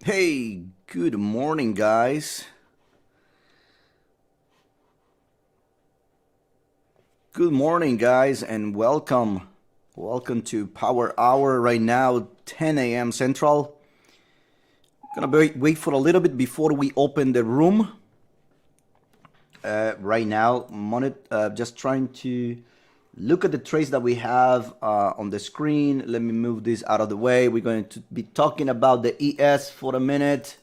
Hey, good morning, guys. Good morning, guys, and welcome. Welcome to Power Hour right now, 10 a.m. Central. Gonna wait for a little bit before we open the room. Right now, just trying to look at the trades that we have on the screen. Let me move this out of the way. We're going to be talking about the ES for a minute.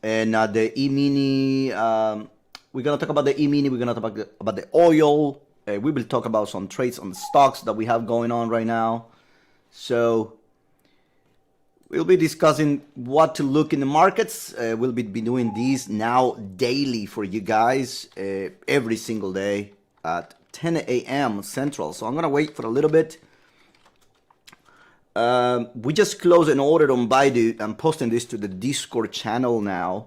And the Emini, we're going to talk about the Emini. We're going to talk about the oil. We will talk about some trades on the stocks that we have going on right now. So we'll be discussing what to look in the markets. We'll be doing these now daily for you guys every single day at 10 a.m. Central. So I'm going to wait for a little bit. We just closed an order on Baidu. I'm posting this to the Discord channel now.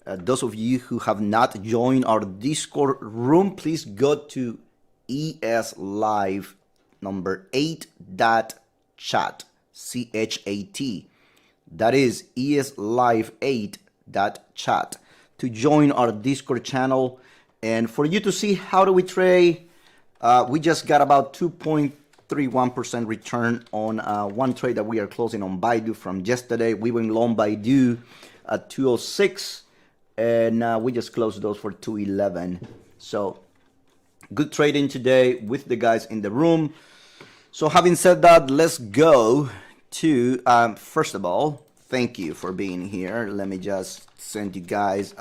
Those of you who have not joined our Discord room, please go to ES Live number 8.chat, C-H-A-T. That is ES Live 8.chat to join our Discord channel. And for you to see how do we trade, we just got about 2.31% return on one trade that we are closing on Baidu from yesterday. We went long Baidu at 206, and we just closed those for 211. So good trading today with the guys in the room. So having said that, let's go to, first of all, thank you for being here. Let me just send you guys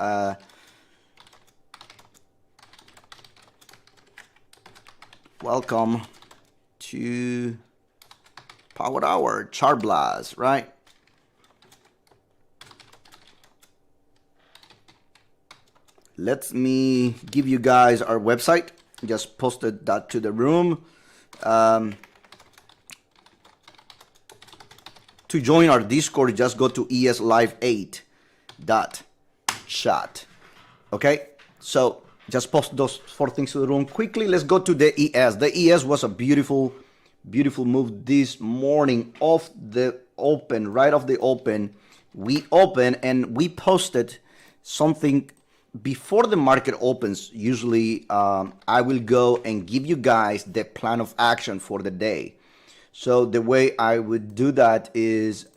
welcome to Power Hour, Chart Blast, right? Let me give you guys our website. Just posted that to the room. To join our Discord, just go to eslive8.chat. Okay, so just post those four things to the room quickly. Let's go to the ES. The ES was a beautiful move this morning off the open, right off the open. We open and we posted something before the market opens. Usually I will go and give you guys the plan of action for the day. So the way I would do that is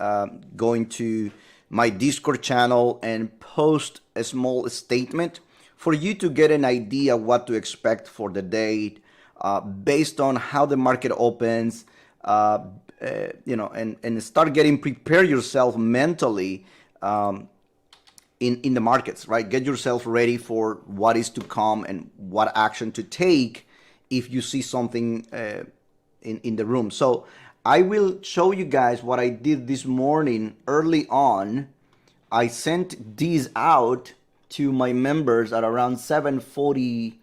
going to my Discord channel and post a small statement for you to get an idea what to expect for the day based on how the market opens, and start getting prepare yourself mentally in the markets, right? Get yourself ready for what is to come and what action to take if you see something in the room. So I will show you guys what I did this morning early on. I sent these out to my members at around 7:40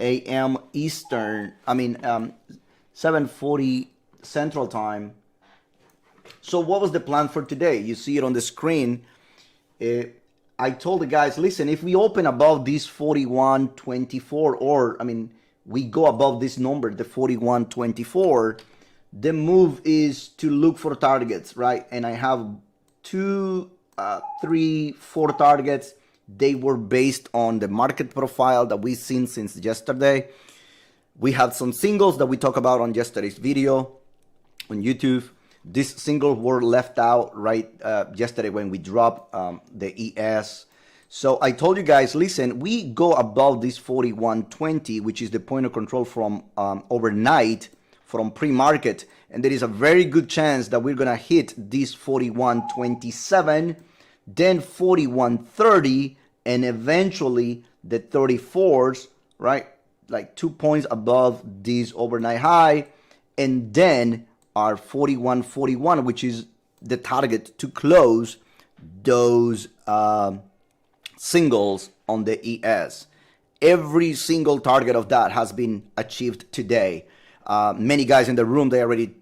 a.m. Eastern. 7:40 Central Time. So what was the plan for today? You see it on the screen. I told the guys, listen, if we open above this 41.24, or we go above this number, the 41.24, the move is to look for targets, right? And I have 2, 3, 4 targets. They were based on the market profile that we've seen since yesterday. We had some singles that we talked about on yesterday's video on YouTube. These singles were left out right yesterday when we dropped the ES. So I told you guys, listen, we go above this 41.20, which is the point of control from overnight, from pre-market, and there is a very good chance that we're gonna hit this 41.27, then 41.30, and eventually the 34s, right? Like 2 points above this overnight high, and then our 41.41, which is the target to close those singles on the ES. Every single target of that has been achieved today. Many guys in the room, they already,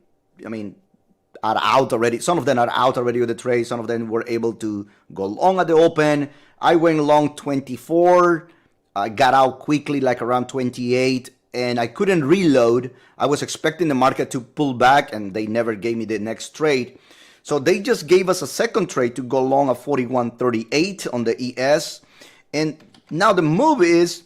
are out already. Some of them are out already with the trade. Some of them were able to go long at the open. I went long 24. I got out quickly, like around 28, and I couldn't reload. I was expecting the market to pull back, and they never gave me the next trade. So they just gave us a second trade to go long at 41.38 on the ES. And now the move is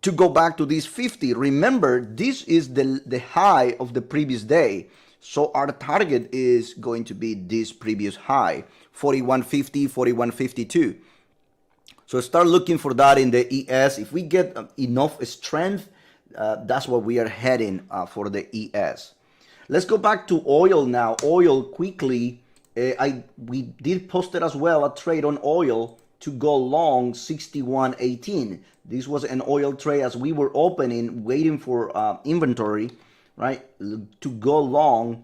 to go back to this 50. Remember, this is the high of the previous day. So our target is going to be this previous high, 41.50, 41.52. So start looking for that in the ES. If we get enough strength, that's what we are heading for the ES. Let's go back to oil now. Oil quickly. We did post it as well, a trade on oil to go long 61.18. This was an oil trade as we were opening, waiting for inventory, right? To go long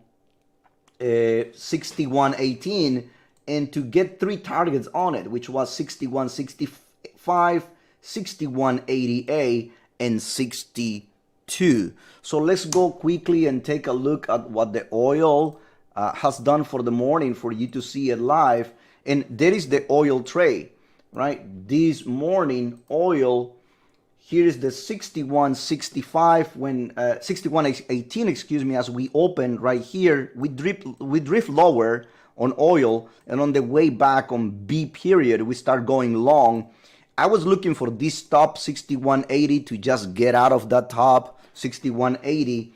61.18 and to get three targets on it, which was 61.65, 61.88, and 62. So let's go quickly and take a look at what the oil has done for the morning for you to see it live. And there is the oil trade, right? This morning oil, here is the 61.65 when 61.18, excuse me, as we open right here, we drift lower on oil, and on the way back on B period, we start going long. I was looking for this top 61.80 to just get out of that top 61.80,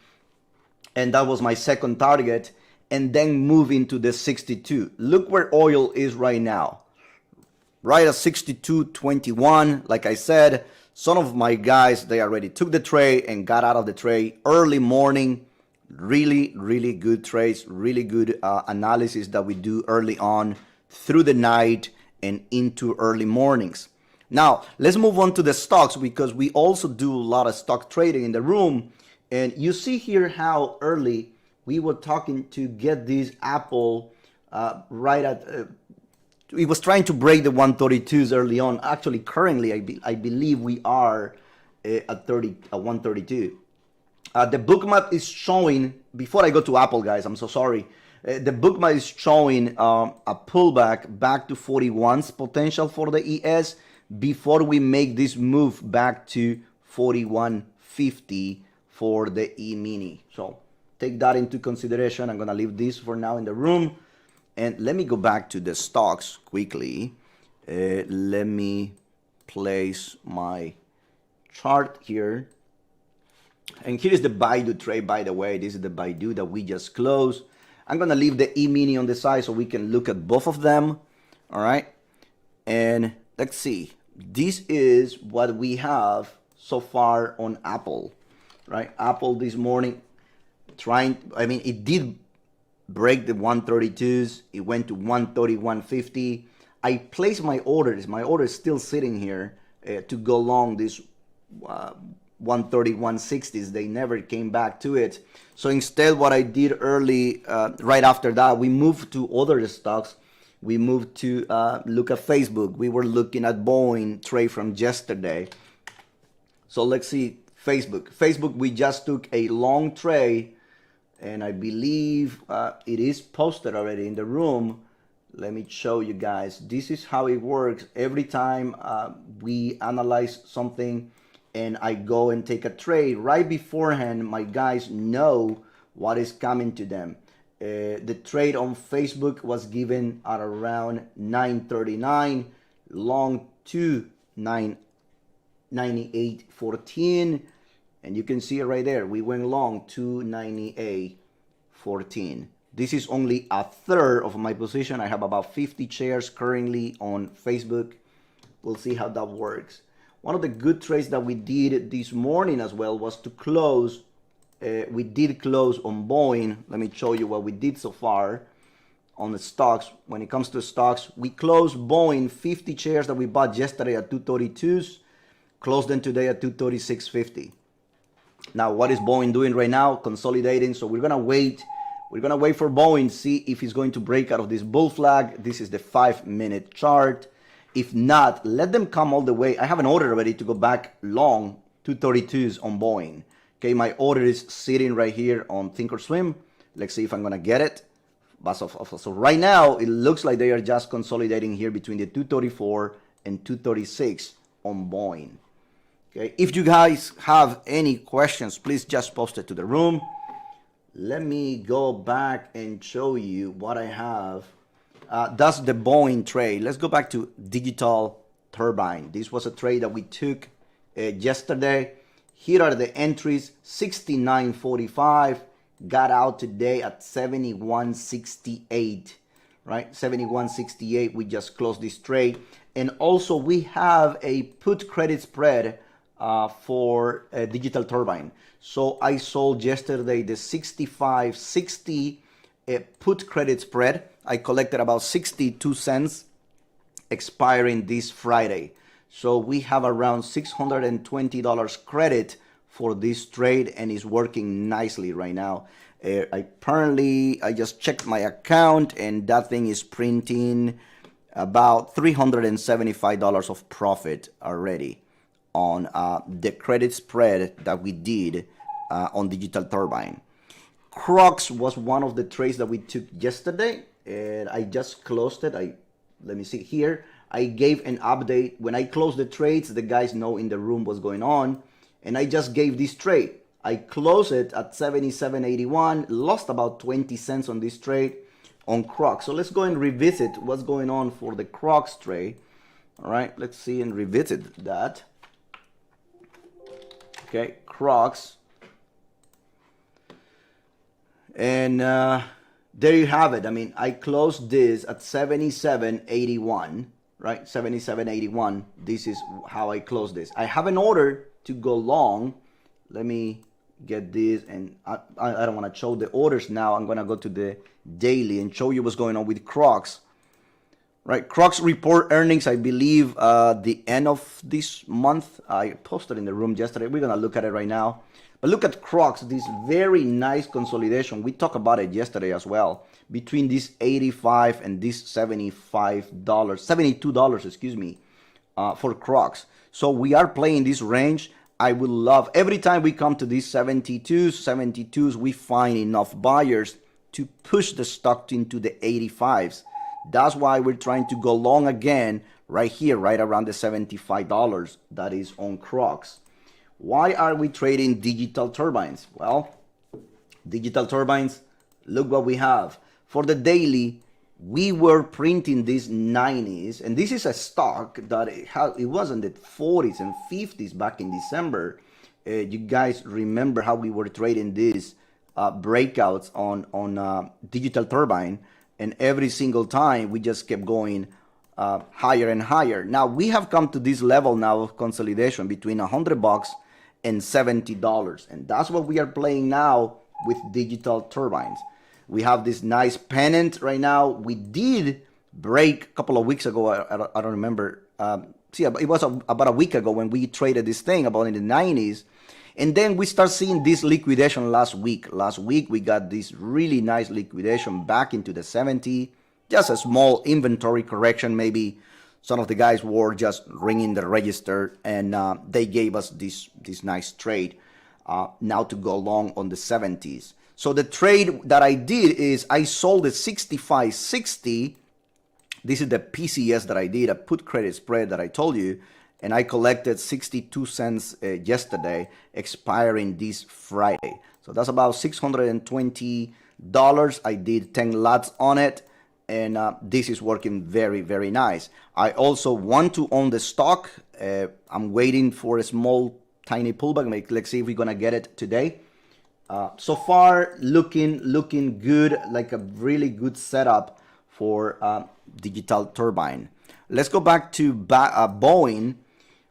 and that was my second target, and then move into the 62. Look where oil is right now, right at 62.21. Like I said, some of my guys, they already took the trade and got out of the trade early morning. Really good trades, really good analysis that we do early on through the night and into early mornings. Now, let's move on to the stocks because we also do a lot of stock trading in the room. And you see here how early we were talking to get this Apple right at, it was trying to break the 132s early on. Actually, currently, I believe we are at 132. The book map is showing, before I go to Apple, guys, I'm so sorry. The book map is showing a pullback back to 41's potential for the ES before we make this move back to 41.50 for the E-mini. So take that into consideration. I'm going to leave this for now in the room. And let me go back to the stocks quickly. Let me place my chart here. And here is the Baidu trade, by the way. This is the Baidu that we just closed. I'm going to leave the E-mini on the side so we can look at both of them. All right. And let's see. This is what we have so far on Apple, right? Apple this morning it did break the 132s. It went to 131.50. I placed my orders. My order is still sitting here to go long this 131.60s. They never came back to it. So instead, what I did early, right after that, we moved to other stocks. We moved to look at Facebook. We were looking at Boeing trade from yesterday. So let's see Facebook. Facebook, we just took a long trade, and I believe it is posted already in the room. Let me show you guys. This is how it works. Every time we analyze something and I go and take a trade, right beforehand, my guys know what is coming to them. The trade on Facebook was given at around 9.39, long to 998.14, and you can see it right there. We went long to 98.14. This is only a third of my position. I have about 50 shares currently on Facebook. We'll see how that works. One of the good trades that we did this morning as well was to close. We did close on Boeing. Let me show you what we did so far on the stocks. When it comes to stocks, we closed Boeing 50 shares that we bought yesterday at 232s, closed them today at 236.50. Now, what is Boeing doing right now? Consolidating. So we're gonna wait. We're gonna wait for Boeing, see if it's going to break out of this bull flag. This is the 5-minute chart. If not, let them come all the way. I have an order already to go back long 232s on Boeing. Okay, my order is sitting right here on Thinkorswim. Let's see if I'm gonna get it. So right now, it looks like they are just consolidating here between the 234 and 236 on Boeing. Okay, if you guys have any questions, please just post it to the room. Let me go back and show you what I have. That's the Boeing trade. Let's go back to Digital Turbine. This was a trade that we took yesterday. Here are the entries: 69.45. Got out today at 71.68. Right, 71.68. We just closed this trade, and also we have a put credit spread for Digital Turbine. So I sold yesterday the 65.60 put credit spread. I collected about 62 cents, expiring this Friday. So we have around $620 credit for this trade, and it's working nicely right now. I just checked my account, and that thing is printing about $375 of profit already on the credit spread that we did on Digital Turbine. Crocs was one of the trades that we took yesterday, and I just closed it. Let me see here. I gave an update. When I closed the trades, the guys know in the room what's going on, and I just gave this trade. I closed it at 77.81, lost about 20 cents on this trade on Crocs. So let's go and revisit what's going on for the Crocs trade. All right, let's see and revisit that. Okay, Crocs. And there you have it. I mean, I closed this at 77.81, right? 77.81. This is how I closed this. I have an order to go long. Let me get this, and I don't want to show the orders now. I'm going to go to the daily and show you what's going on with Crocs. Right, Crocs report earnings, I believe, the end of this month. I posted in the room yesterday. We're going to look at it right now. But look at Crocs, this very nice consolidation. We talked about it yesterday as well. Between this 85 and this $72, excuse me, for Crocs. So we are playing this range. I would love, every time we come to these 72s, we find enough buyers to push the stock into the 85s. That's why we're trying to go long again right here, right around the $75 that is on Crocs. Why are we trading Digital Turbines? Well, Digital Turbines, look what we have. For the daily, we were printing these 90s, and this is a stock that it was in the 40s and 50s back in December. You guys remember how we were trading these breakouts on Digital Turbine, and every single time we just kept going higher and higher. Now we have come to this level now of consolidation between $100 and $70, and that's what we are playing now with Digital Turbines. We have this nice pennant right now. We did break a couple of weeks ago. I don't remember. It was about a week ago when we traded this thing about in the 90s. And then we start seeing this liquidation last week. Last week, we got this really nice liquidation back into the 70. Just a small inventory correction. Maybe some of the guys were just ringing the register, and they gave us this nice trade now to go long on the 70s. So the trade that I did is I sold the 65.60. This is the PCS that I did, a put credit spread that I told you. And I collected 62 cents yesterday, expiring this Friday. So that's about $620. I did 10 lots on it. And this is working very, very nice. I also want to own the stock. I'm waiting for a small, tiny pullback. Let's see if we're going to get it today. So far, looking good, like a really good setup for Digital Turbine. Let's go back to Boeing.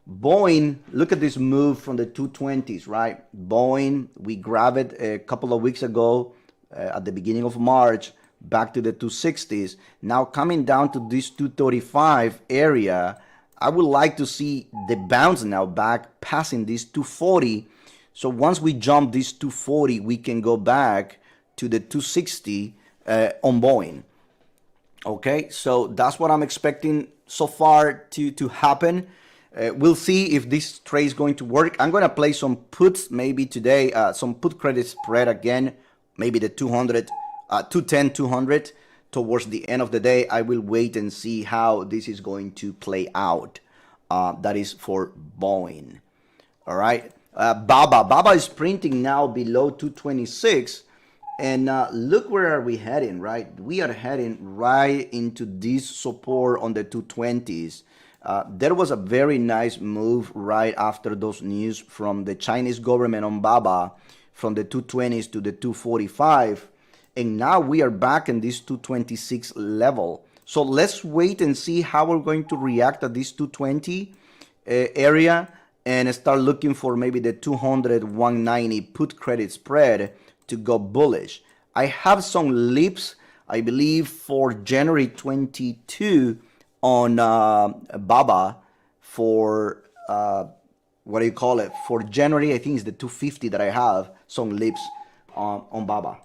Boeing, look at this move from the 220s, right? Boeing, we grabbed it a couple of weeks ago at the beginning of March, back to the 260s. Now coming down to this 235 area, I would like to see the bounce now back, passing this 240. So once we jump this 240, we can go back to the 260 on Boeing. Okay, so that's what I'm expecting so far to happen. We'll see if this trade is going to work. I'm going to play some puts maybe today, some put credit spread again, maybe the 210, 200 towards the end of the day. I will wait and see how this is going to play out. That is for Boeing. All right. Baba is printing now below 226, And look where are we heading, right? We are heading right into this support on the 220s. There was a very nice move right after those news from the Chinese government on BABA from the 220s to the 245. And now we are back in this 226 level. So let's wait and see how we're going to react at this 220 area and start looking for maybe the 200, 190 put credit spread to go bullish. I have some lips, I believe, for January 22 on BABA for what do you call it? For January, I think it's the 250 that I have some lips on BABA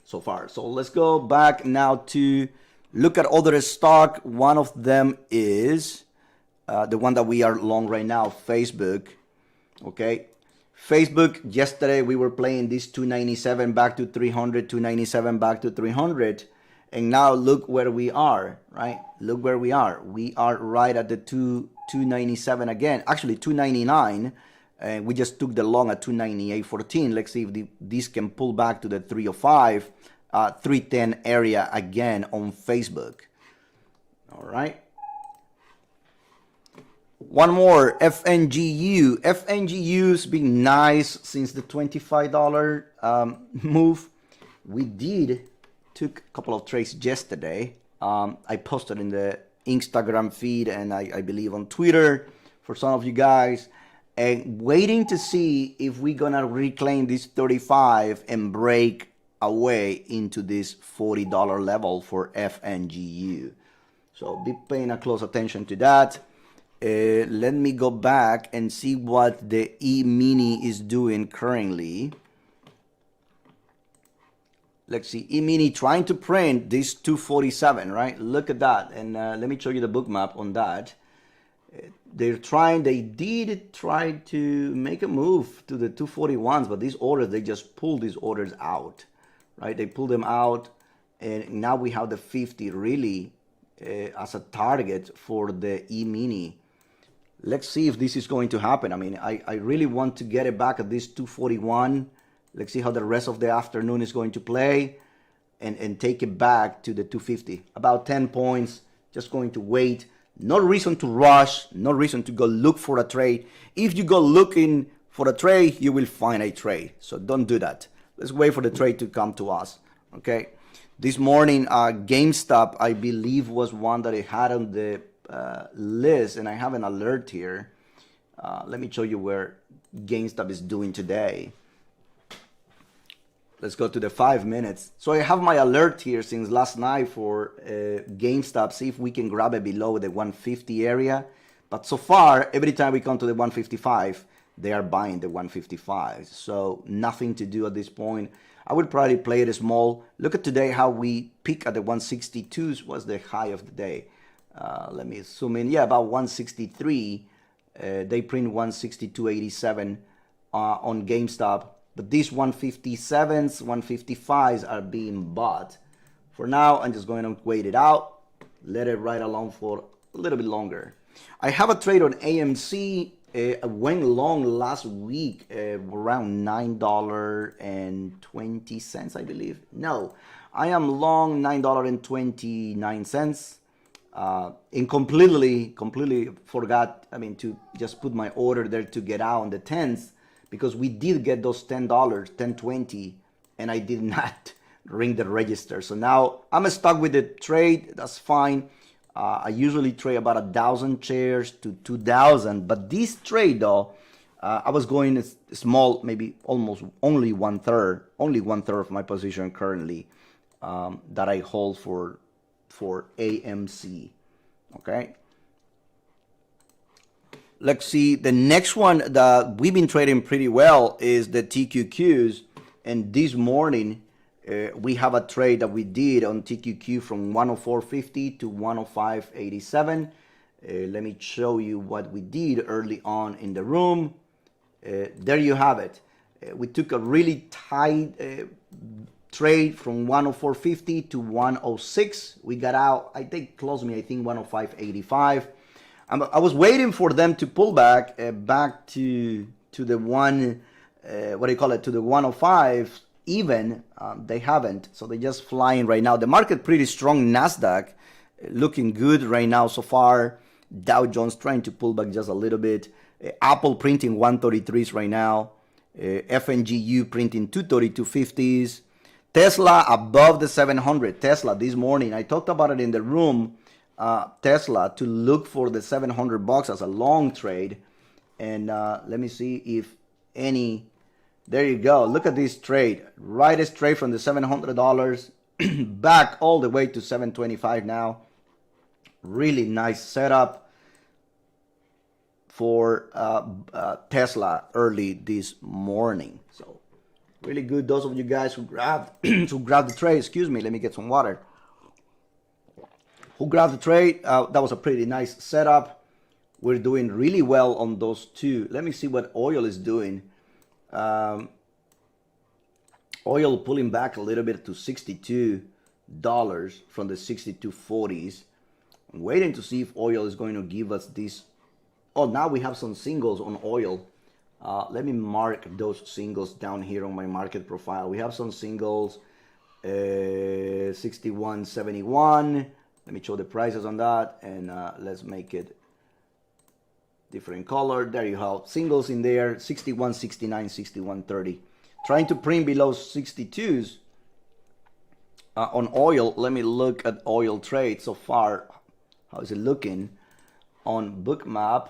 so far. So let's go back now to look at other stock. One of them is the one that we are long right now, Facebook. Okay. Facebook, yesterday we were playing this 297 back to 300, 297 back to 300. And now look where we are, right? Look where we are. We are right at the 297 again. Actually, 299. And we just took the long at 298.14. Let's see if this can pull back to the 305, 310 area again on Facebook. All right. One more, FNGU. FNGU's been nice since the $25 move. We took a couple of trades yesterday. I posted in the Instagram feed and I believe on Twitter for some of you guys. And waiting to see if we're gonna reclaim this 35 and break away into this $40 level for FNGU. So be paying a close attention to that. Let me go back and see what the E-mini is doing currently. Let's see, E-mini trying to print this 247, right? Look at that. And let me show you the book map on that. They did try to make a move to the 241s, but these orders, they just pulled these orders out, right? They pulled them out, and now we have the 50 really as a target for the E-mini. Let's see if this is going to happen. I mean, I really want to get it back at this 241. Let's see how the rest of the afternoon is going to play and take it back to the 250. About 10 points, just going to wait. No reason to rush, no reason to go look for a trade. If you go looking for a trade, you will find a trade. So don't do that. Let's wait for the trade to come to us, okay? This morning, GameStop, I believe, was one that I had on the list, and I have an alert here. Let me show you where GameStop is doing today. Let's go to the 5 minutes. So I have my alert here since last night for GameStop. See if we can grab it below the 150 area. But so far, every time we come to the 155, they are buying the 155. So nothing to do at this point. I would probably play it small. Look at today how we peak at the 162s was the high of the day. Let me zoom in. Yeah, about 163. They print 162.87 on GameStop. But these 157s, 155s are being bought. For now, I'm just going to wait it out. Let it ride along for a little bit longer. I have a trade on AMC. I went long last week around $9.20, I believe. No, I am long $9.29. And completely forgot, I mean, to just put my order there to get out on the 10s. Because we did get those $10, $10.20, and I did not ring the register. So now I'm stuck with the trade. That's fine. I usually trade about 1,000 shares to 2,000. But this trade, though, I was going small, maybe almost only one third of my position currently that I hold for AMC. Okay. Let's see, the next one that we've been trading pretty well is the Tqqs. And this morning, we have a trade that we did on TQQ from 104.50 to 105.87. Let me show you what we did early on in the room. There you have it. We took a really tight trade from 104.50 to 106. We got out, I think, closed me, I think, 105.85. I was waiting for them to pull back to the one, to the 105, even. They haven't, so they're just flying right now. The market pretty strong. Nasdaq looking good right now so far. Dow Jones trying to pull back just a little bit. Apple printing 133s right now. FNGU printing 232.50s. Tesla above the 700. Tesla this morning, I talked about it in the room. Tesla to look for the 700 bucks as a long trade. And let me see if any. There you go. Look at this trade. Right straight from the $700 back all the way to 725 now. Really nice setup for Tesla early this morning. So really good. Those of you guys who grabbed the trade. Excuse me. Let me get some water. Who grabbed the trade? That was a pretty nice setup. We're doing really well on those two. Let me see what oil is doing. Oil pulling back a little bit to $62 from the 62.40s. I'm waiting to see if oil is going to give us this. Oh, now we have some singles on oil. Let me mark those singles down here on my market profile. We have some singles, 61.71. Let me show the prices on that, and let's make it different color. There you have singles in there, 61.69, 61.30. Trying to print below 62s on oil. Let me look at oil trade so far. How is it looking on Bookmap?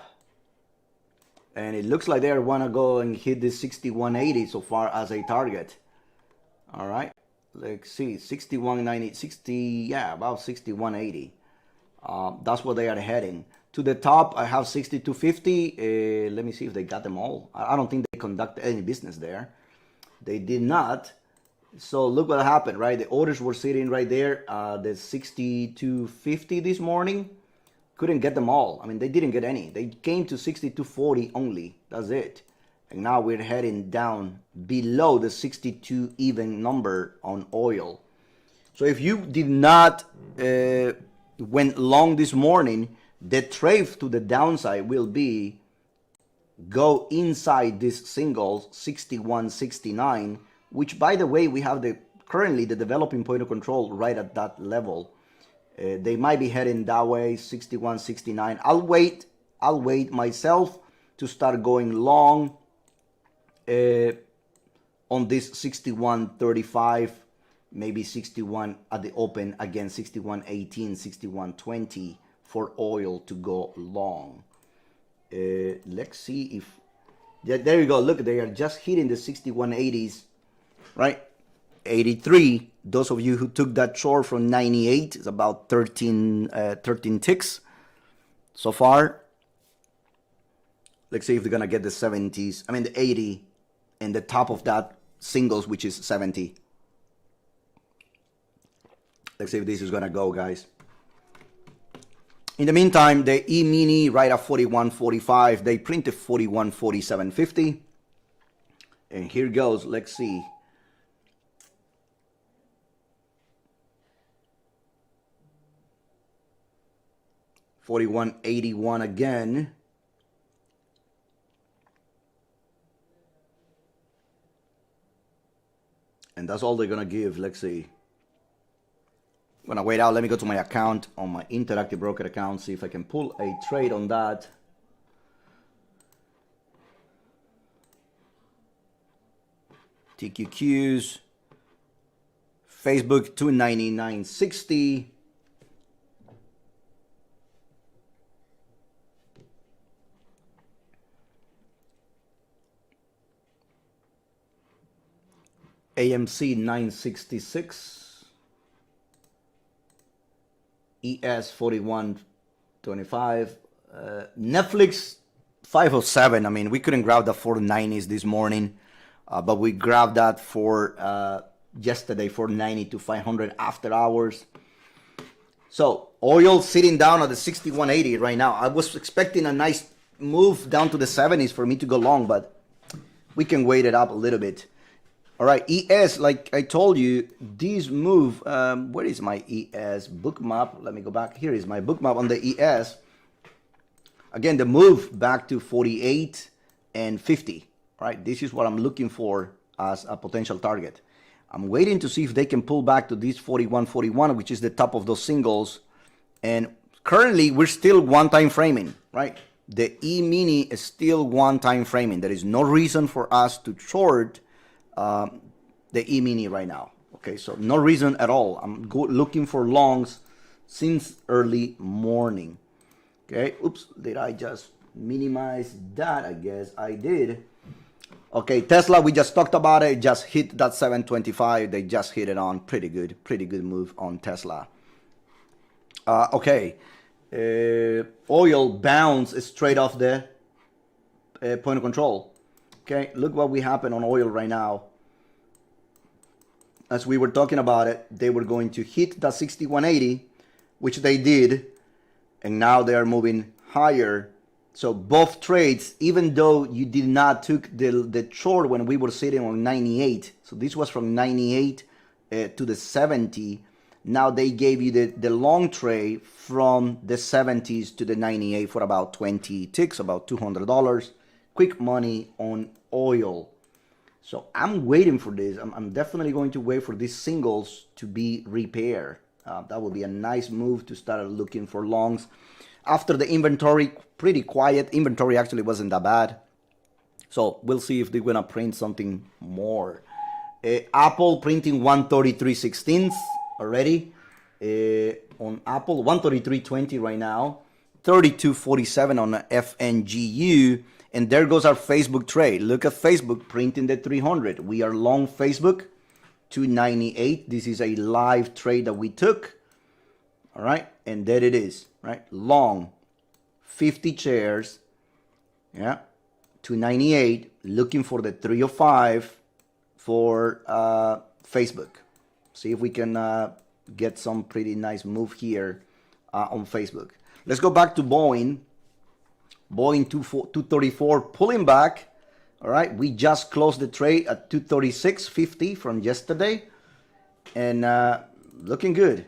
And it looks like they want to go and hit this 61.80 so far as a target. All right. Let's see, 61.90, 60, yeah, about 61.80. That's where they are heading. To the top, I have 62.50. Let me see if they got them all. I don't think they conducted any business there. They did not. So look what happened, right? The orders were sitting right there. The 62.50 this morning. Couldn't get them all. I mean, they didn't get any. They came to 62.40 only. That's it. And now we're heading down below the 62 even number on oil. So if you did not went long this morning, the trade to the downside will be go inside this singles 61.69, which by the way, we have currently the developing point of control right at that level. They might be heading that way, 61.69. I'll wait myself to start going long on this 61.35, maybe 61 at the open, again 61.18, 61.20 for oil to go long. Let's see if, yeah, there you go. Look, they are just hitting the 61.80s, right? 83. Those of you who took that short from 98, it's about 13 ticks so far. Let's see if they're gonna get the 70s. I mean the 80. And the top of that singles, which is 70. Let's see if this is gonna go, guys. In the meantime, the E-mini right at 41.45. They printed 41.47.50. And here goes. Let's see. $41.81 again. And that's all they're gonna give. Let's see. I'm gonna wait out. Let me go to my account on my Interactive Broker account, see if I can pull a trade on that. TQQs. Facebook 299.60. AMC 966, ES 41.25, Netflix 507. I mean, we couldn't grab the 490s this morning, but we grabbed that for yesterday, 490 to 500 after hours. So oil sitting down at the 61.80 right now. I was expecting a nice move down to the 70s for me to go long, but we can wait it up a little bit. All right, ES, like I told you, this move, where is my ES bookmap? Let me go back. Here is my bookmap on the ES. Again, the move back to 48 and 50. All right, this is what I'm looking for as a potential target. I'm waiting to see if they can pull back to this 41.41, which is the top of those singles. And currently, we're still one-time framing, right? The E-mini is still one-time framing. There is no reason for us to short the E-mini right now. Okay, so no reason at all. I'm looking for longs since early morning. Okay, oops, did I just minimize that? I guess I did. Okay, Tesla, we just talked about it. Just hit that 725. They just hit it on. Pretty good move on Tesla. Okay, oil bounced straight off the point of control. Okay, look what we happen on oil right now. As we were talking about it, they were going to hit that 61.80, which they did, and now they are moving higher. So both trades, even though you did not took the short when we were sitting on 98, so this was from 98 to the 70. Now they gave you the long trade from the 70s to the 98 for about 20 ticks, about $200. Quick money on oil. So I'm waiting for this. I'm definitely going to wait for these singles to be repaired. That would be a nice move to start looking for longs. After the inventory, pretty quiet. Inventory actually wasn't that bad. So we'll see if they're going to print something more. Apple printing 133.16 already. On Apple, 133.20 right now. 32.47 on FNGU. And there goes our Facebook trade. Look at Facebook printing the 300. We are long Facebook, 298. This is a live trade that we took. All right, and there it is, right? Long, 50 shares, yeah, 298. Looking for the 305 for Facebook. See if we can get some pretty nice move here on Facebook. Let's go back to Boeing. Boeing 234 pulling back. All right, we just closed the trade at 236.50 from yesterday, and looking good.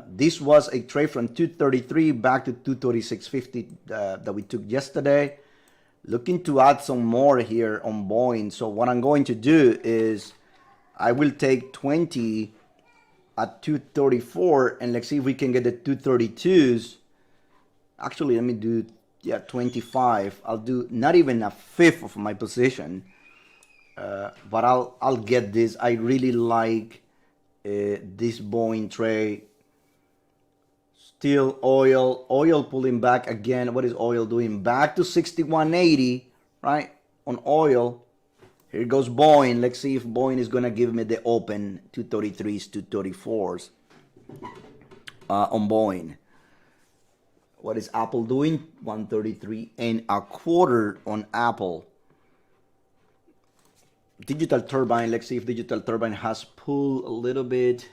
This was a trade from 233 back to 236.50 that we took yesterday. Looking to add some more here on Boeing. So what I'm going to do is I will take 20 at 234, and let's see if we can get the 232s. Actually, let me do 25. I'll do not even a fifth of my position, but I'll get this. I really like this Boeing trade. Still oil pulling back again. What is oil doing? Back to 61.80, right? On oil. Here goes Boeing. Let's see if Boeing is gonna give me the open 233s, 234s on Boeing. What is Apple doing? 133.25 on Apple. Digital Turbine. Let's see if Digital Turbine has pulled a little bit.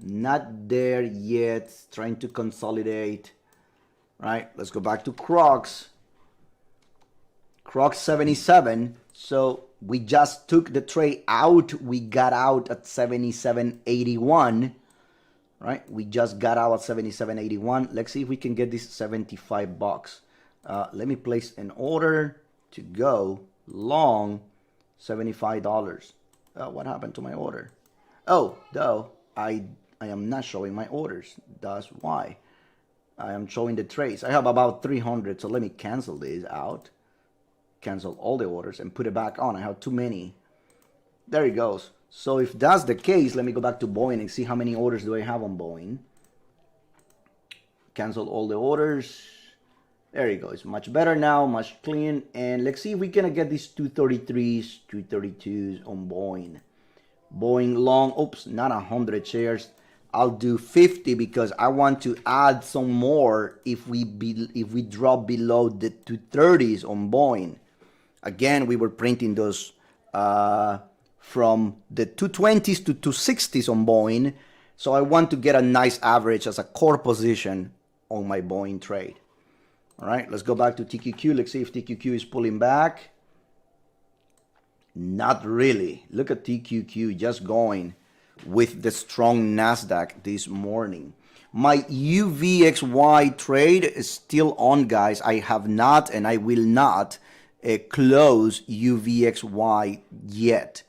Not there yet. Trying to consolidate. Right. Let's go back to Crocs. Crocs 77. So we just took the trade out. We got out at 77.81. Right, we just got out at 77.81. Let's see if we can get this $75. Let me place an order to go long $75. What happened to my order? Oh, no, I am not showing my orders. That's why I am showing the trades. I have about 300, so let me cancel this out. Cancel all the orders and put it back on. I have too many. There it goes. So if that's the case, let me go back to Boeing and see how many orders do I have on Boeing. Cancel all the orders. There you go. It's much better now, much clean. And let's see if we can get these 233s, 232s on Boeing. Boeing long, oops, not 100 shares. I'll do 50 because I want to add some more if we drop below the 230s on Boeing. Again, we were printing those from the 220s to 260s on Boeing. So I want to get a nice average as a core position on my Boeing trade. All right, let's go back to TQQ. Let's see if TQQ is pulling back. Not really. Look at TQQ just going with the strong NASDAQ this morning. My UVXY trade is still on, guys. I have not and I will not close UVXY yet.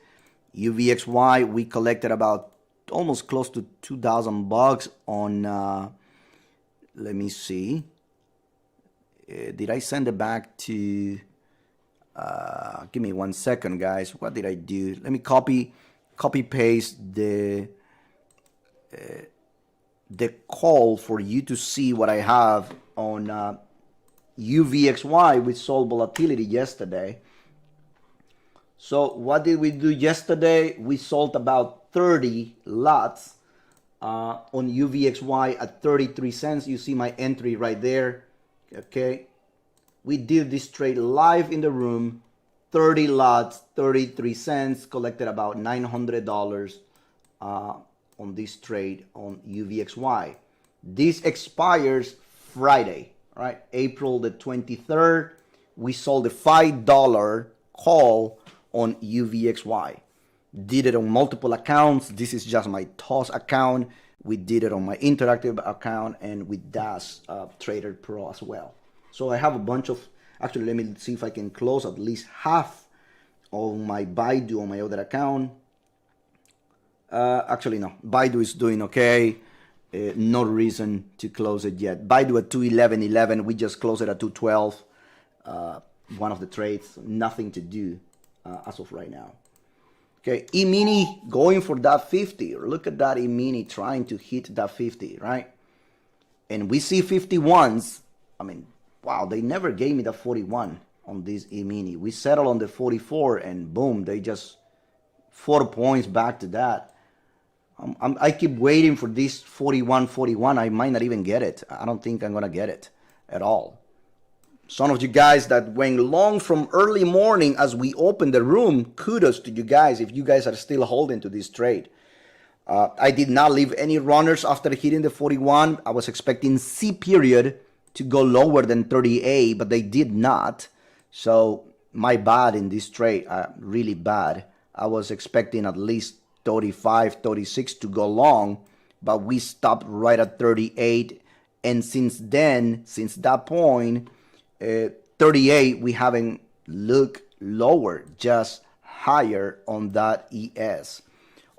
UVXY, we collected about almost close to 2,000 bucks on, let me see. Did I send it back to, give me 1 second, guys. What did I do? Let me copy paste the call for you to see what I have on UVXY. We sold volatility yesterday. So what did we do yesterday? We sold about 30 lots on UVXY at 33 cents. You see my entry right there. Okay, we did this trade live in the room. 30 lots, 33 cents, collected about $900 on this trade on UVXY. This expires Friday, right? April the 23rd. We sold a $5 call on UVXY. Did it on multiple accounts. This is just my TOS account. We did it on my interactive account and with DAS Trader Pro as well. So I have a bunch of, actually let me see if I can close at least half of my Baidu on my other account. Actually no, Baidu is doing okay. No reason to close it yet. Baidu at 211.11, we just closed it at 212. One of the trades, nothing to do as of right now. Okay, Emini going for that 50. Look at that Emini trying to hit that 50, right? And we see 51s. I mean, wow, they never gave me the 41 on this Emini. We settled on the 44 and boom, they just 4 points back to that. I keep waiting for this 41. I might not even get it. I don't think I'm going to get it at all. Some of you guys that went long from early morning as we opened the room, kudos to you guys if you guys are still holding to this trade. I did not leave any runners after hitting the 41. I was expecting C period to go lower than 38, but they did not. So my bad in this trade, really bad. I was expecting at least 35, 36 to go long, but we stopped right at 38. And since then, since that point, 38, we haven't looked lower, just higher on that ES.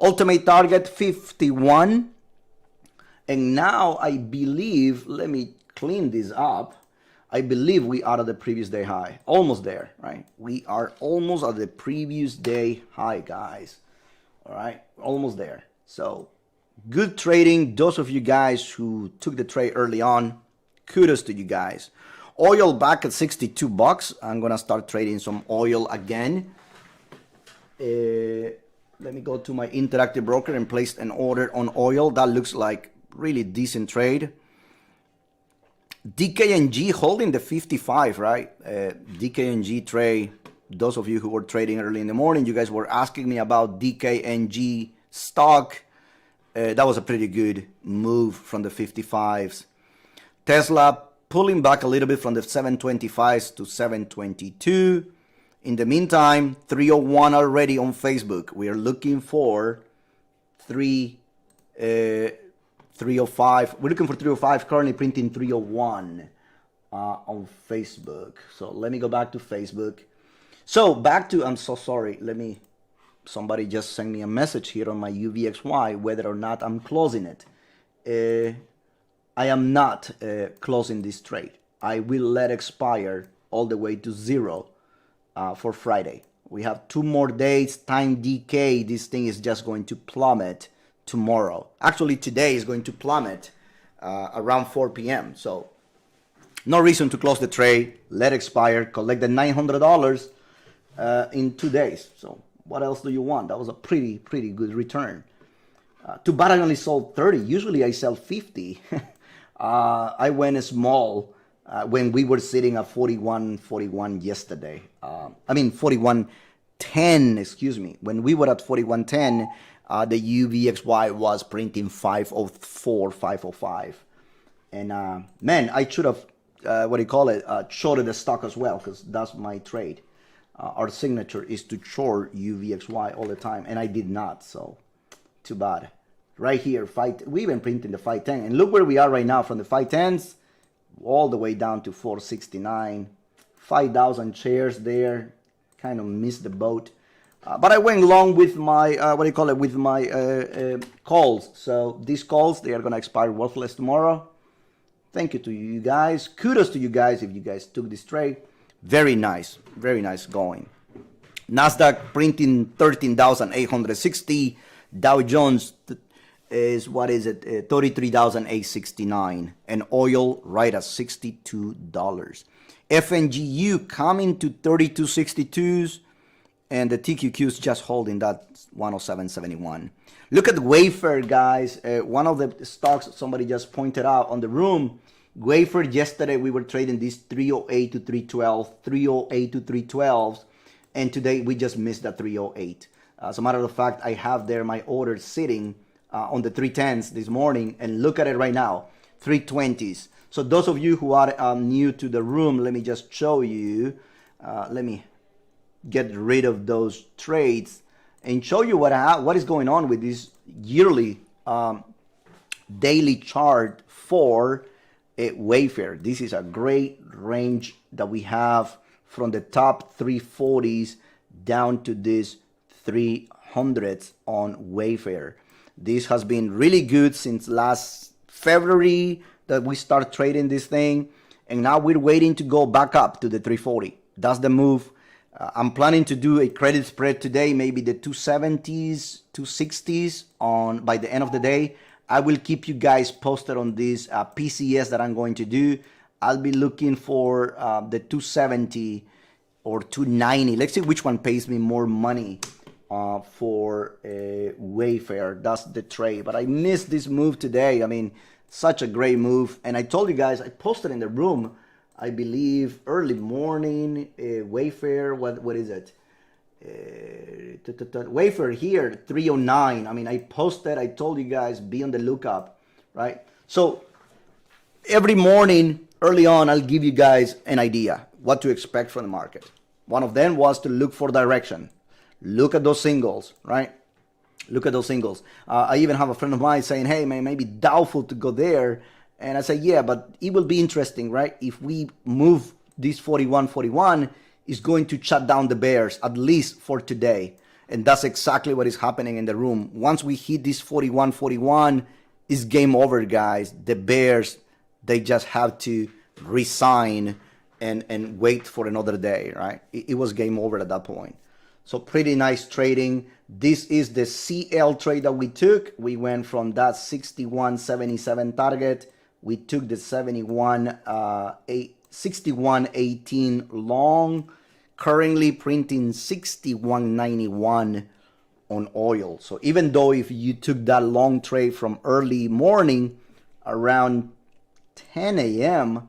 Ultimate target 51. And now I believe, let me clean this up. I believe we are at the previous day high. Almost there, right? We are almost at the previous day high, guys. All right, almost there. So good trading. Those of you guys who took the trade early on, kudos to you guys. Oil back at 62 bucks. I'm gonna start trading some oil again. Let me go to my interactive broker and place an order on oil. That looks like really decent trade. DKNG holding the 55, right? DKNG trade. Those of you who were trading early in the morning, you guys were asking me about DKNG stock. That was a pretty good move from the 55s. Tesla pulling back a little bit from the 725s to 722. In the meantime, 301 already on Facebook. We are looking for 305. We're looking for 305, currently printing 301 on Facebook. So let me go back to Facebook. So back to, I'm so sorry. Somebody just sent me a message here on my UVXY whether or not I'm closing it. I am not closing this trade. I will let expire all the way to 0 for Friday. We have 2 more days, time decay. This thing is just going to plummet tomorrow. Actually, today is going to plummet around 4 p.m. So no reason to close the trade. Let expire, collect the $900 in 2 days. So what else do you want? That was a pretty good return. Too bad I only sold 30. Usually I sell 50. I went small when we were sitting at 41 yesterday. 41.10, excuse me. When we were at 41.10, the UVXY was printing 504, 505. And man, I should have, shorted the stock as well, because that's my trade. Our signature is to short UVXY all the time, and I did not, so too bad. Right here, we even printed the 510, and look where we are right now from the 510s all the way down to 469. 5,000 shares there, kind of missed the boat. But I went long with my, what do you call it, with my calls. So these calls, they are going to expire worthless tomorrow. Thank you to you guys. Kudos to you guys if you guys took this trade. Very nice going. Nasdaq printing 13,860. Dow Jones is, what is it, 33,869. And oil right at $62. FNGU coming to 32.62s. And the TQQs just holding that 107.71. Look at Wayfair, guys. One of the stocks somebody just pointed out on the room. Wayfair, yesterday we were trading these 308 to 312, 308 to 312, and today we just missed that 308. As a matter of fact, I have there my order sitting on the 310s this morning, and look at it right now, 320s. So those of you who are new to the room, let me just show you. Let me get rid of those trades and show you what is going on with this yearly daily chart for Wayfair. This is a great range that we have from the top 340s down to this 300s on Wayfair. This has been really good since last February that we start trading this thing, and now we're waiting to go back up to the 340. That's the move. I'm planning to do a credit spread today, maybe the 270s, 260s by the end of the day. I will keep you guys posted on this PCS that I'm going to do. I'll be looking for the 270 or 290. Let's see which one pays me more money for Wayfair. That's the trade. But I missed this move today. I mean, such a great move. And I told you guys, I posted in the room, I believe early morning, Wayfair, what is it? Wayfair here, 309. I mean, I posted, I told you guys, be on the lookout, right? So every morning, early on, I'll give you guys an idea what to expect from the market. One of them was to look for direction. Look at those singles, right? Look at those singles. I even have a friend of mine saying, hey, man, maybe doubtful to go there. And I say, yeah, but it will be interesting, right? If we move this 41.41, it's going to shut down the bears, at least for today. And that's exactly what is happening in the room. Once we hit this 41.41, it's game over, guys. The bears, they just have to resign and wait for another day, right? It was game over at that point. So pretty nice trading. This is the CL trade that we took. We went from that 61.77 target. We took the 61.18 long, currently printing 61.91 on oil. So even though if you took that long trade from early morning around 10 a.m.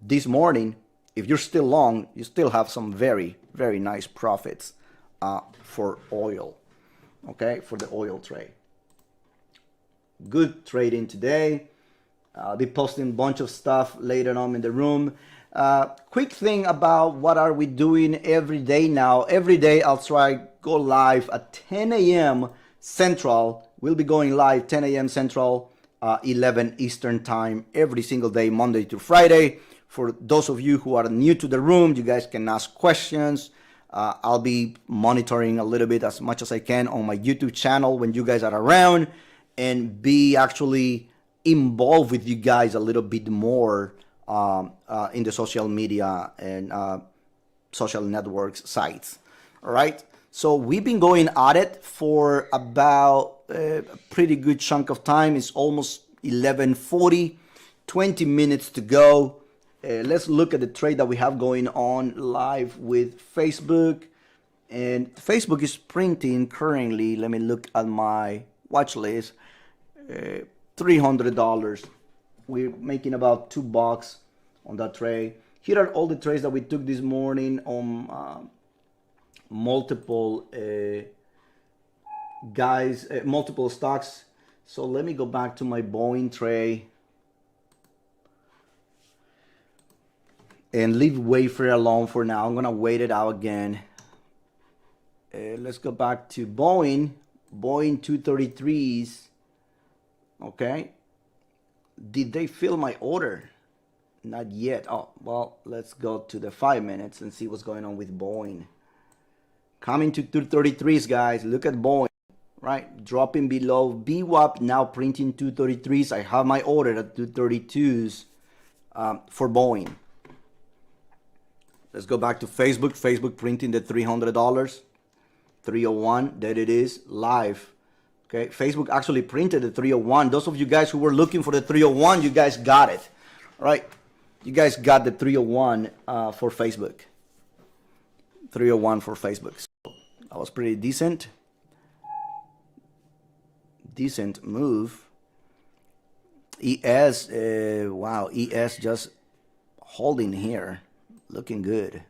This morning, if you're still long, you still have some very, very nice profits for oil, okay, for the oil trade. Good trading today. I'll be posting a bunch of stuff later on in the room. Quick thing about what are we doing every day now. Every day I'll try go live at 10 a.m. Central. We'll be going live 10 a.m. Central, 11 Eastern time every single day, Monday to Friday. For those of you who are new to the room, you guys can ask questions. I'll be monitoring a little bit as much as I can on my YouTube channel when you guys are around, and be actually involved with you guys a little bit more in the social media and social networks sites. All right. So we've been going at it for about a pretty good chunk of time. It's almost 11:40, 20 minutes to go. Let's look at the trade that we have going on live with Facebook. And Facebook is printing currently, let me look at my watch list, $300. We're making about $2 on that trade. Here are all the trades that we took this morning on multiple multiple stocks. So let me go back to my Boeing trade and leave Wayfair alone for now. I'm gonna wait it out again. Let's go back to Boeing 233s. Okay, did they fill my order? Not yet. Oh, well, let's go to the 5 minutes and see what's going on with Boeing. Coming to 233s, guys. Look at Boeing, right? Dropping below VWAP, now printing 233s. I have my order at 232s for Boeing. Let's go back to Facebook. Facebook printing the $300. 301, there it is, live. Okay, Facebook actually printed the 301. Those of you guys who were looking for the 301, you guys got it. All right, you guys got the 301 for Facebook. 301 for Facebook. So that was pretty decent. Decent move. ES, wow, ES just holding here. Looking good.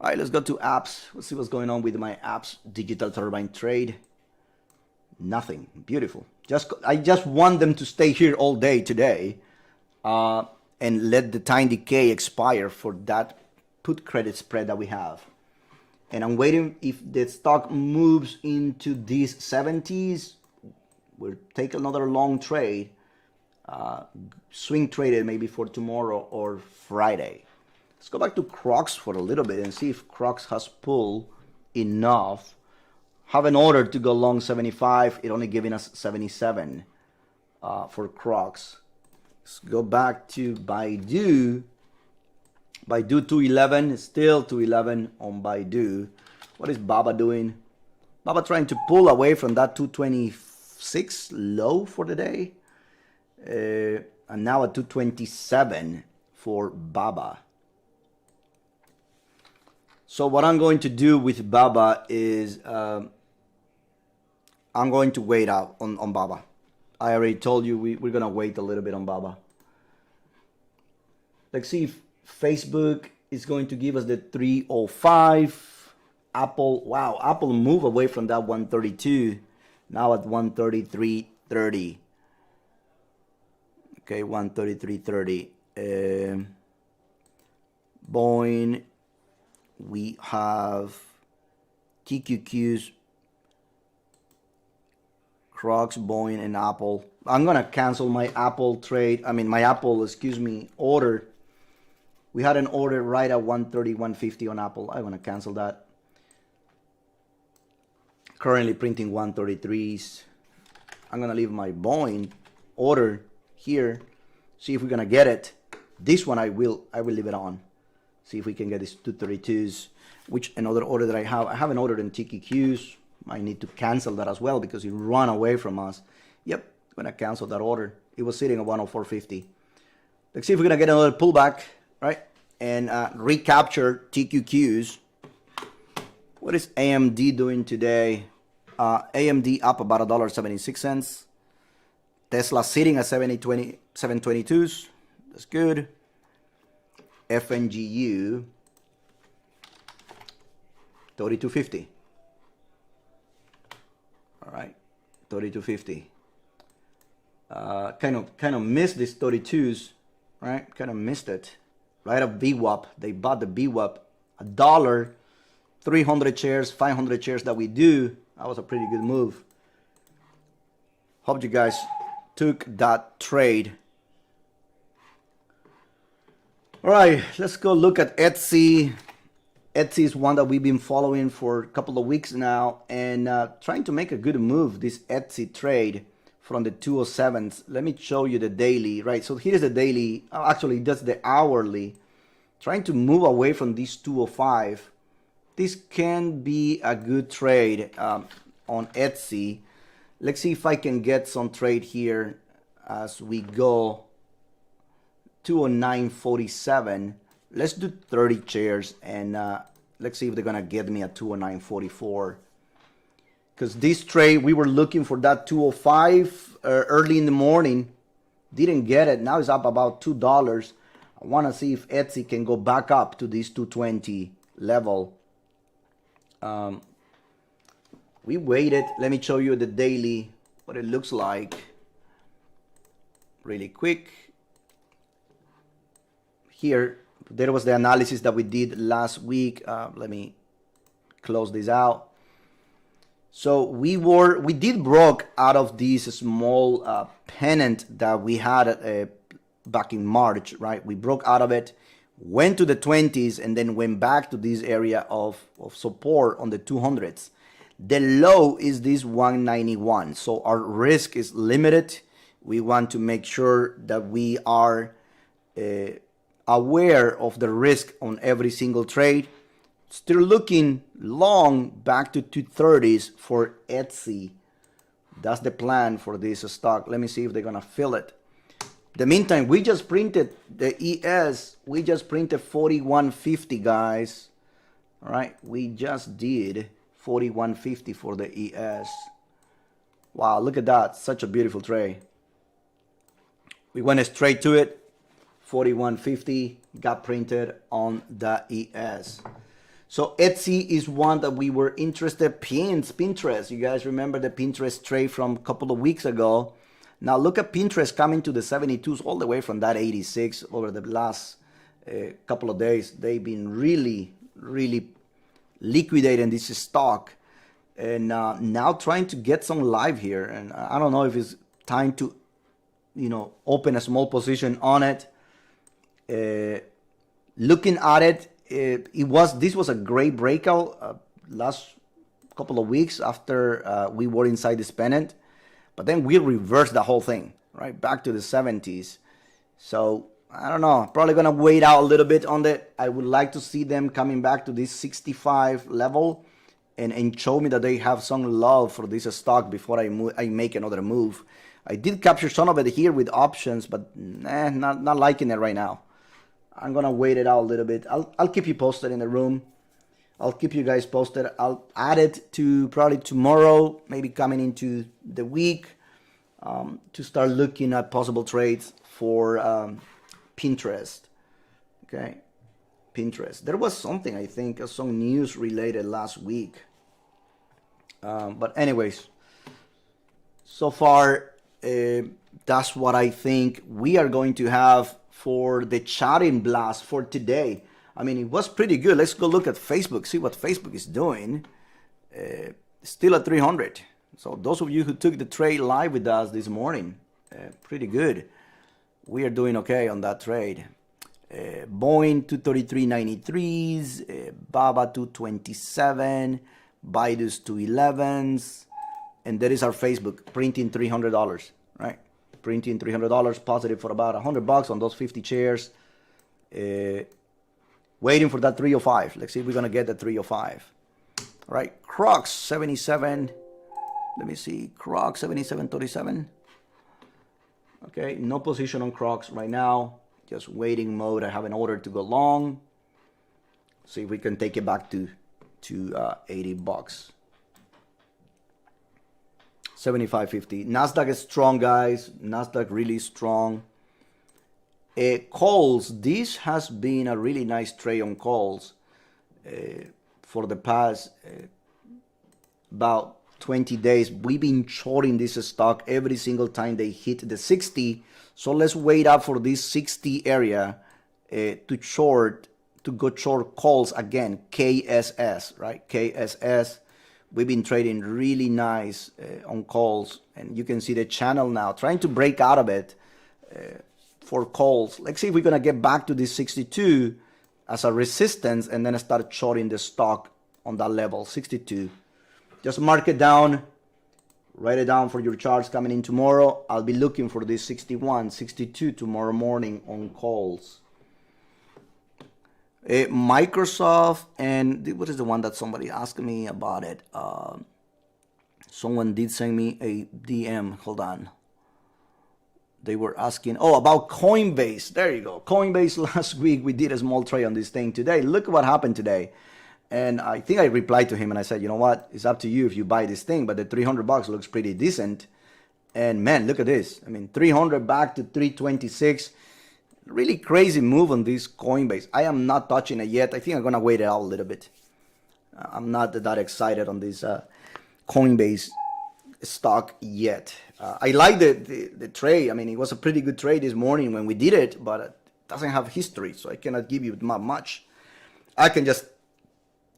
All right, let's go to apps. Let's see what's going on with my apps. Digital Turbine Trade. Nothing. Beautiful. I just want them to stay here all day today and let the time decay expire for that put credit spread that we have. And I'm waiting if the stock moves into these 70s. We'll take another long trade. Swing traded maybe for tomorrow or Friday. Let's go back to Crocs for a little bit and see if Crocs has pulled enough. Have an order to go long 75. It only giving us 77 for Crocs. Let's go back to Baidu. Baidu 211, still 211 on Baidu. What is Baba doing? Baba trying to pull away from that 226 low for the day. And now at 227 for Baba. So what I'm going to do with Baba is I'm going to wait out on Baba. I already told you we're going to wait a little bit on Baba. Let's see if Facebook is going to give us the 305. Apple, wow, Apple move away from that 132. Now at 133.30. Okay, 133.30. Boeing. We have Tqqs, Crocs, Boeing, and Apple. I'm gonna cancel my Apple trade. My Apple, order. We had an order right at 130, 150 on Apple. I'm gonna cancel that. Currently printing 133s. I'm gonna leave my Boeing order here. See if we're gonna get it. This one I will leave it on. See if we can get these 232s, which another order that I haven't ordered in Tqqs. I need to cancel that as well because it ran away from us. Yep, I'm gonna cancel that order. It was sitting at 104.50. Let's see if we're gonna get another pullback, right? And recapture Tqqs. What is AMD doing today? AMD up about $1.76. Tesla sitting at 722s. That's good. FNGU 3250. All right, 3250. Kind of missed these 32s, right? Kind of missed it. Right at VWAP, they bought the VWAP $1, 300 shares, 500 shares that we do. That was a pretty good move. Hope you guys took that trade. All right, let's go look at Etsy. Etsy is one that we've been following for a couple of weeks now and trying to make a good move, this Etsy trade from the 207s. Let me show you the daily, right? So here's the daily, actually that's the hourly. Trying to move away from this 205. This can be a good trade on Etsy. Let's see if I can get some trade here as we go. 209.47. Let's do 30 shares and let's see if they're gonna get me at 209.44. Because this trade, we were looking for that 205 early in the morning, didn't get it. Now it's up about $2. I want to see if Etsy can go back up to this 220 level. We waited. Let me show you the daily, what it looks like really quick. Here, there was the analysis that we did last week. Let me close this out. So we did broke out of this small pennant that we had back in March, right? We broke out of it. went to the 20s, and then went back to this area of support on the 200s. The low is this 191. So our risk is limited. We want to make sure that we are aware of the risk on every single trade. Still looking long back to 230s for Etsy. That's the plan for this stock. Let me see if they're gonna fill it. The meantime, we just printed the ES. We just printed 4150, guys. All right, we just did 4150 for the ES. Wow, look at that. Such a beautiful trade. We went straight to it. 4150 got printed on the ES. So Etsy is one that we were interested. Pinterest. You guys remember the Pinterest trade from a couple of weeks ago. Now look at Pinterest coming to the 72s all the way from that 86 over the last couple of days. They've been really liquidating this stock, and now trying to get some live here. And I don't know if it's time to, open a small position on it. Looking at it, this was a great breakout last couple of weeks after we were inside this pennant, but then we reversed the whole thing right back to the 70s. So I don't know, probably gonna wait out a little bit on that. I would like to see them coming back to this 65 level and show me that they have some love for this stock before I make another move. I did capture some of it here with options, but not liking it right now. I'm gonna wait it out a little bit. I'll keep you posted in the room. I'll keep you guys posted. I'll add it to probably tomorrow, maybe coming into the week, to start looking at possible trades for Pinterest. Okay, Pinterest. There was something, I think, some news related last week. But anyways, so far, that's what I think we are going to have for the chatting blast for today. I mean, it was pretty good. Let's go look at Facebook, see what Facebook is doing. Still at 300. So those of you who took the trade live with us this morning, pretty good. We are doing okay on that trade. Boeing 233.93s, Baba 227, Baidu's 211s, and there is our Facebook printing $300, right? Printing $300 positive for about $100 on those 50 shares. Waiting for that 305. Let's see if we're gonna get the 305. All right, Crocs 77. Let me see, Crocs 77.37. Okay, no position on Crocs right now. Just waiting mode. I have an order to go long. See if we can take it back to $80. 75.50. Nasdaq is strong, guys. Nasdaq really strong. Calls. This has been a really nice trade on calls for the past about 20 days. We've been shorting this stock every single time they hit the 60. So let's wait up for this 60 area to go short calls again. KSS, right? KSS. We've been trading really nice on calls, and you can see the channel now trying to break out of it for calls. Let's see if we're gonna get back to this 62 as a resistance, and then start shorting the stock on that level, 62. Just mark it down, write it down for your charts coming in tomorrow. I'll be looking for this 61, 62 tomorrow morning on calls. Microsoft, and what is the one that somebody asked me about it? Someone did send me a DM. Hold on. They were asking, about Coinbase. There you go. Coinbase last week, we did a small trade on this thing. Today, look what happened today. And I think I replied to him and I said, you know what? It's up to you if you buy this thing, but the $300 looks pretty decent. And man, look at this. I mean, 300 back to 326. Really crazy move on this Coinbase. I am not touching it yet. I think I'm going to wait it out a little bit. I'm not that excited on this Coinbase stock yet. I like the trade. I mean, it was a pretty good trade this morning when we did it, but it doesn't have history, so I cannot give you much. I can just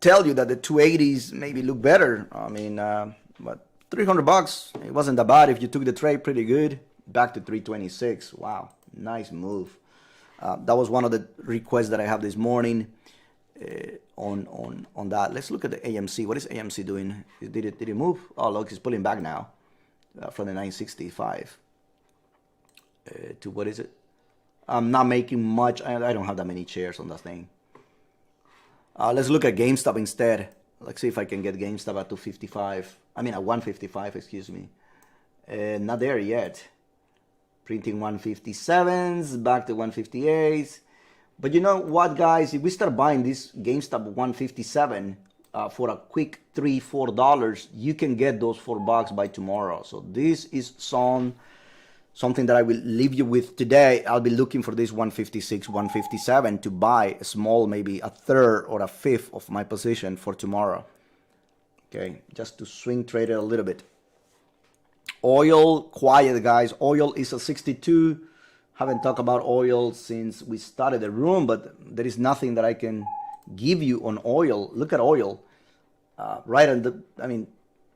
tell you that the 280s maybe look better. I mean, but $300, it wasn't that bad. If you took the trade, pretty good. Back to 326. Wow, nice move. That was one of the requests that I have this morning on that. Let's look at the AMC. What is AMC doing? Did it move? Oh, look, it's pulling back now from the 965 to what is it? I'm not making much. I don't have that many shares on that thing. Let's look at GameStop instead. Let's see if I can get GameStop at 255. I mean at 155, excuse me. Not there yet. Printing 157s, back to 158s. But you know what, guys? If we start buying this GameStop 157 for a quick $3-4, you can get those $4 by tomorrow. So this is something that I will leave you with today. I'll be looking for this 156, 157 to buy a small, maybe a third or a fifth of my position for tomorrow. Okay, just to swing trade it a little bit. Oil, quiet, guys. Oil is at 62. Haven't talked about oil since we started the room, but there is nothing that I can give you on oil. Look at oil. Right on the,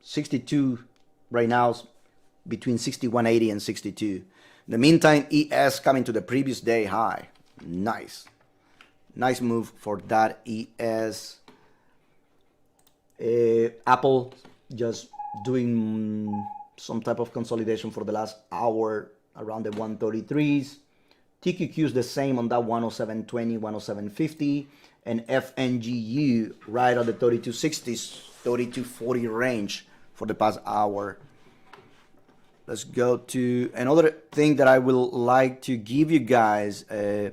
62 right now, between 61.80 and 62. In the meantime, ES coming to the previous day high. Nice move for that ES. Apple just doing some type of consolidation for the last hour around the 133s. Tqqs the same on that 107.20, 107.50, and FNGU right on the 3260s, 3240 range for the past hour. Let's go to another thing that I will like to give you guys a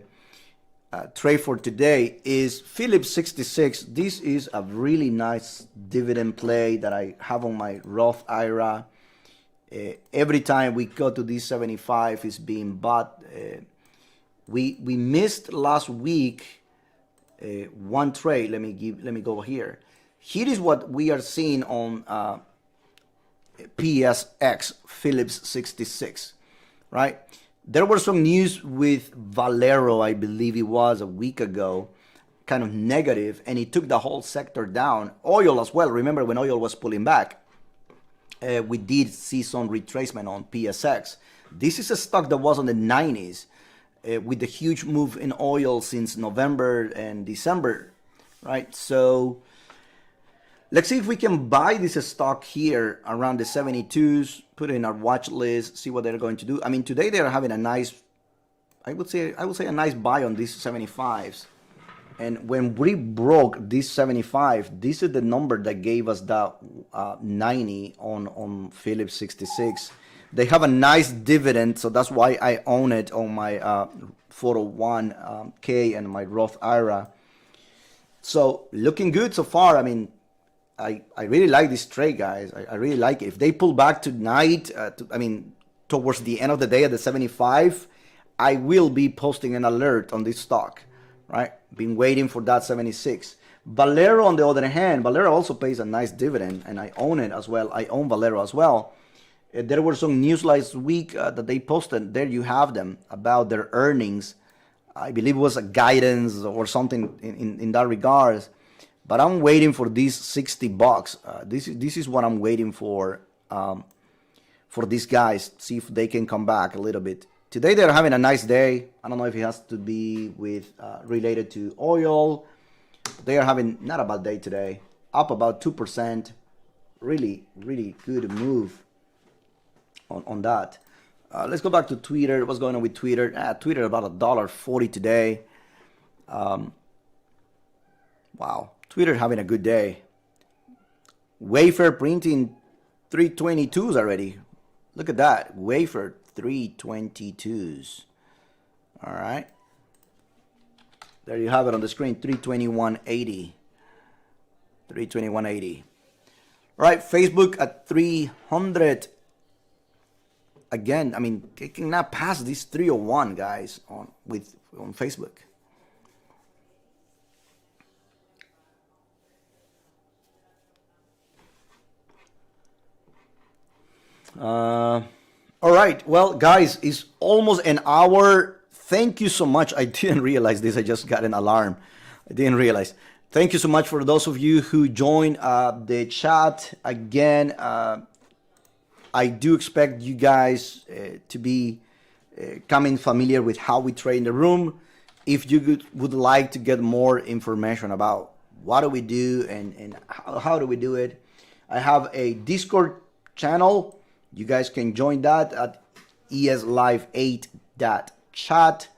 trade for today is Phillips 66. This is a really nice dividend play that I have on my Roth IRA. Every time we go to this 75 is being bought. We missed last week one trade. Let me go here. Here is what we are seeing on PSX, Phillips 66, right? There were some news with Valero, I believe it was a week ago, kind of negative, and it took the whole sector down. Oil as well. Remember when oil was pulling back, we did see some retracement on PSX. This is a stock that was on the 90s with the huge move in oil since November and December, right? So let's see if we can buy this stock here around the 72s, put it in our watch list, see what they're going to do. I mean, today they're having a nice, I would say a nice buy on these 75s. And when we broke this 75, this is the number that gave us that 90 on Phillips 66. They have a nice dividend, so that's why I own it on my 401k and my Roth IRA. So looking good so far. I mean, I really like this trade, guys. I really like it. If they pull back tonight, towards the end of the day at the 75, I will be posting an alert on this stock, right? Been waiting for that 76. Valero, on the other hand, Valero also pays a nice dividend, and I own it as well. I own Valero as well. There were some news last week that they posted. There you have them about their earnings. I believe it was a guidance or something in that regards. But I'm waiting for these $60. This is what I'm waiting for these guys. See if they can come back a little bit. Today they're having a nice day. I don't know if it has to be with related to oil. They are having not a bad day today. Up about 2%. Really, really good move on that. Let's go back to Twitter. What's going on with Twitter? Twitter about $1.40 today. Wow. Twitter having a good day. Wafer printing 322s already. Look at that. Wafer 322s. All right. There you have it on the screen. 321.80. 321.80. All right. Facebook at 300. Again, I mean, it cannot pass this 301, guys, on Facebook. All right, well, guys, it's almost an hour. Thank you so much. I didn't realize this. I just got an alarm. I didn't realize. Thank you so much for those of you who joined the chat. Again, I do expect you guys to be coming familiar with how we trade in the room. if you would like to get more information about what do we do and how do we do it, I have a Discord channel. You guys can join that at eslive8.chat.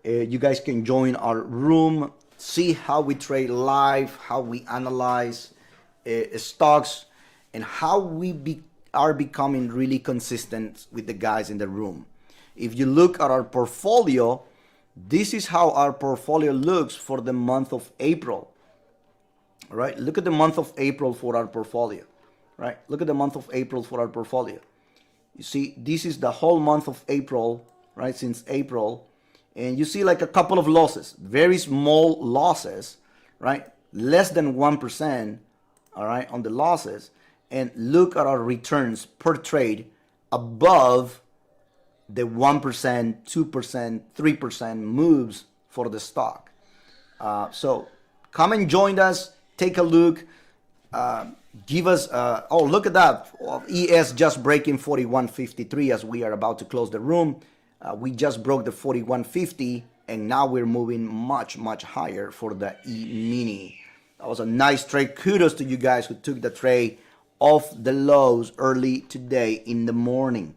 You guys can join our room, see how we trade live, how we analyze stocks, and how we are becoming really consistent with the guys in the room. If you look at our portfolio, this is how our portfolio looks for the month of April. All right, look at the month of April for our portfolio. Right, look at the month of April for our portfolio. You see, this is the whole month of April, right, since April. And you see like a couple of losses, very small losses, right, less than 1%, all right, on the losses. And look at our returns per trade above the 1%, 2%, 3% moves for the stock. So come and join us, take a look, give us, oh, look at that, ES just breaking 41.53 as we are about to close the room. We just broke the 41.50 and now we're moving much, much higher for the E-mini. That was a nice trade. Kudos to you guys who took the trade off the lows early today in the morning.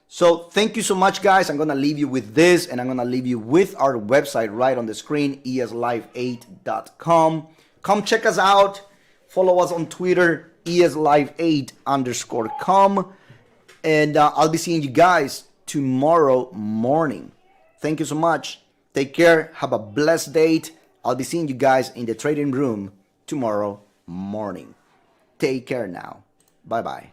So thank you so much, guys. I'm going to leave you with this, and I'm going to leave you with our website right on the screen, eslive8.com. Come check us out. Follow us on Twitter, eslive8_com. And I'll be seeing you guys tomorrow morning. Thank you so much. Take care. Have a blessed day. I'll be seeing you guys in the trading room tomorrow morning. Take care now. Bye-bye.